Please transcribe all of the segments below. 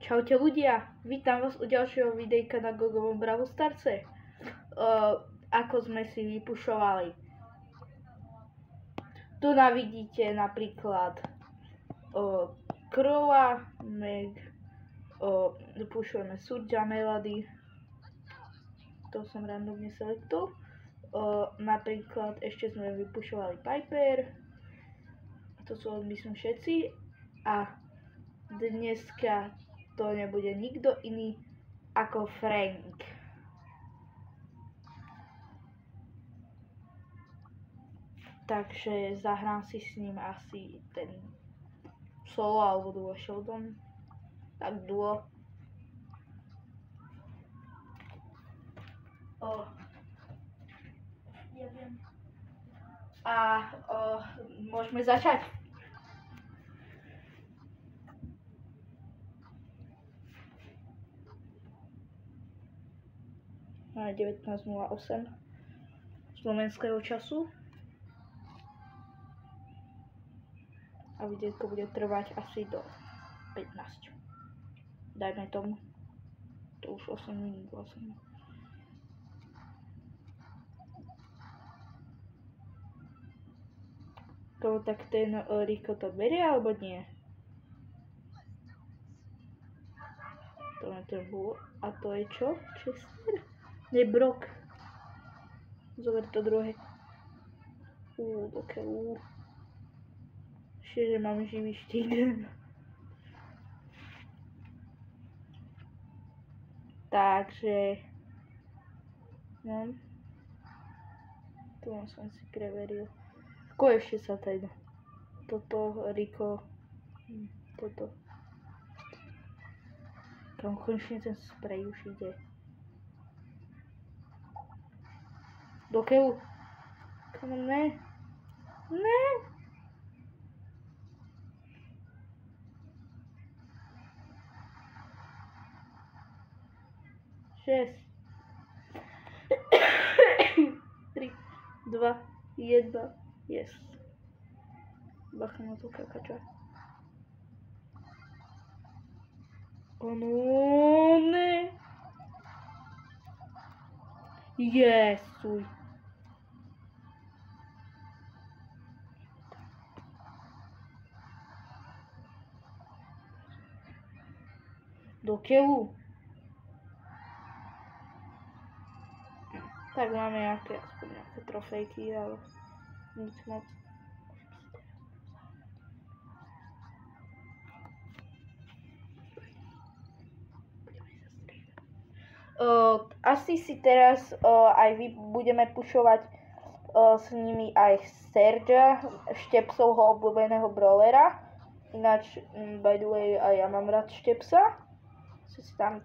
Čaute ľudia, vítam vás u ďalšieho videjka na Gogovom Brawl Starse. Ako sme si vypušovali. Tu vidíte napríklad Crowa, Meg, vypušujeme Surge a Melody. To som randomne selektoval. Napríklad ešte sme vypušovali Piper. To sú myslím všetci. A dneska to nebude nikto iný ako Frank. Takže zahrám si s ním asi ten solo alebo duo Sheldon. Tak duo. Ja viem. A môžeme začať. Na 19:08 slovenského času. A videjko bude trvať asi do 15. Dajme tomu. To už 8 minút vlastne. Tak ten Rico to berie alebo nie? To je ten Bull. A to je čo? Chester? Nie, Brock. Zober to druhé. Dokeľu. Ešte, že mám živý štít. Takže... No. Tu som si preveril. Ako ešte sa teda? Toto, Rico. Toto. Tam konečne ten sprej už ide. Dokeľu. Come on, ne. Ne. Šesť. 3, 2, 1. Yes. Bacha na to kakača. No, ne. Jesuj. Dokeľu. Tak máme aspoň nejaké trofejky, ale nic moc. Asi si teraz aj vy budeme pušovať s nimi aj Sergea, Štepsovho obľúbeného brawlera. Ináč, by the way, aj ja mám rád Štepsa. Si tam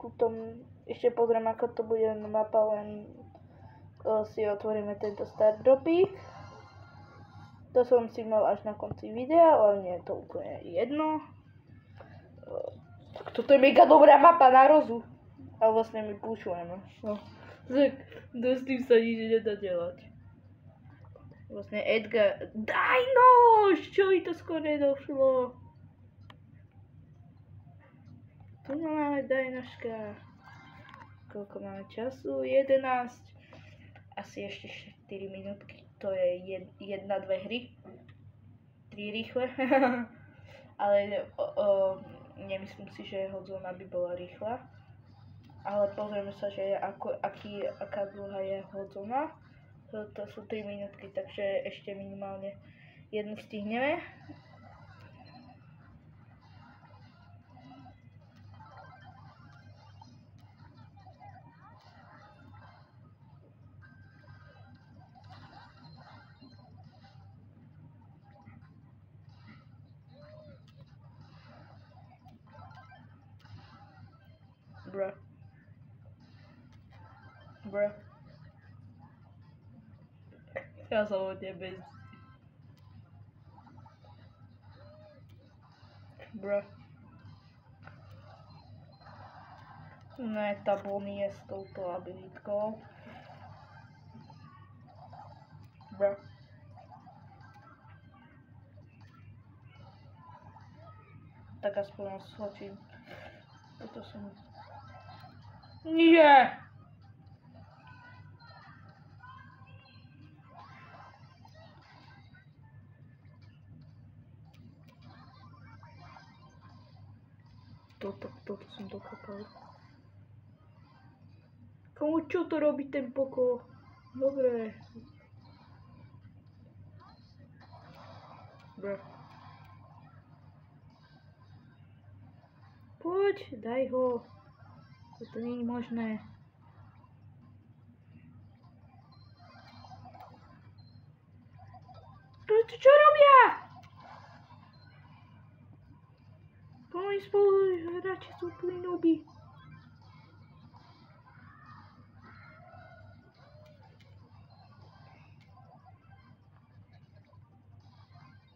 tuto ešte pozriem, ako to bude na mapa, len si otvoríme tento start dropík. To som si mal až na konci videa, ale nie je to úplne jedno. Tak toto je mega dobrá mapa na rozu. Ale vlastne my pušujeme. No. S tým sa nič nedá delať. Vlastne Edgar... Daj nož! Čo mi to skôr nedošlo? Tu máme Dajnoška. Koľko máme času? 11. Asi ešte 4 minútky. To je 1-2 hry. 3 rýchle. Ale nemyslím si, že jeho zóna by bola rýchla. Ale pozrieme sa, že aká dlhá je jeho zóna. To sú 3 minútky, takže ešte minimálne jednu stihneme. Bro. Ja som od tebe. Bro. Ne, tá Bonnie je s touto abilitkou. Bro. Tak aspoň skočím. To som... Nie! To som dokopal. Komu čo to robí ten pokol? Dobre. Poď, daj ho. To nie je možné. Čo robia? Moji spoluhráči sú úplne nuby.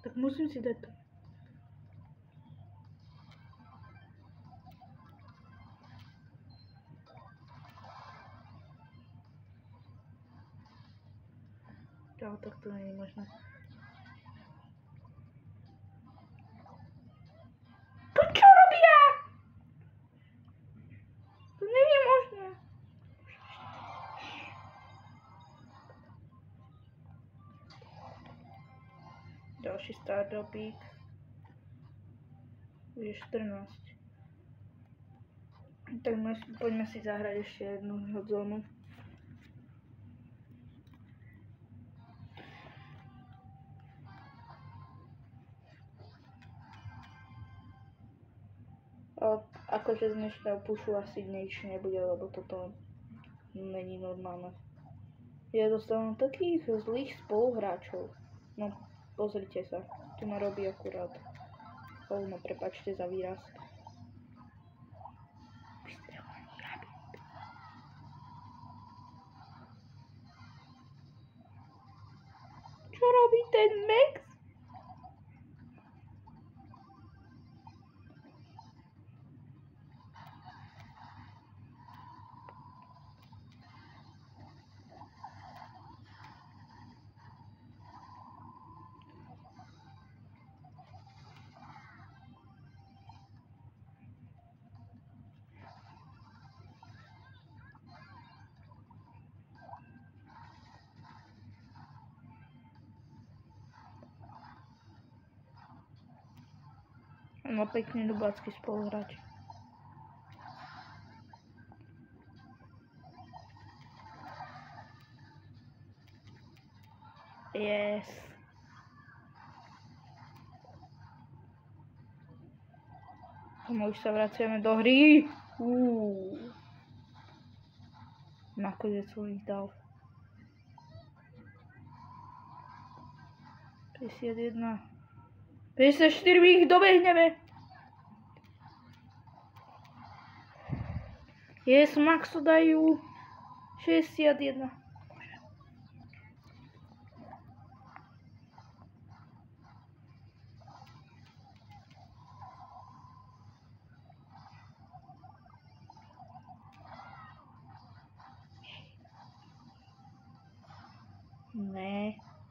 Tak musím si dať to. Čau, tak to nie je možné. To čo robia? To nie je možné. Ďalší stardropík. Už je 14. Tak poďme si zahrať ešte jednu hodzónu. Akože z dnešného pushu asi nič nebude, lebo toto není normálne. Ja dostávam takých zlých spoluhráčov. No, pozrite sa, tu ma robí akurát. No, prepáčte za výraz. Čo robí ten Max? Má pekný dubácky spoluhráč. Yes. A už sa vraciame do hry. Nakoniec som ich dal. 51. 54 my ich dobehneme. Yes, Maxu dajú 61.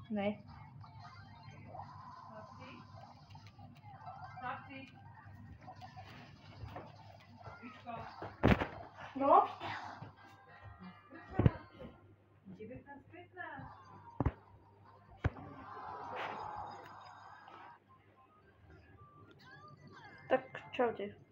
Ne. No. Tak čaute.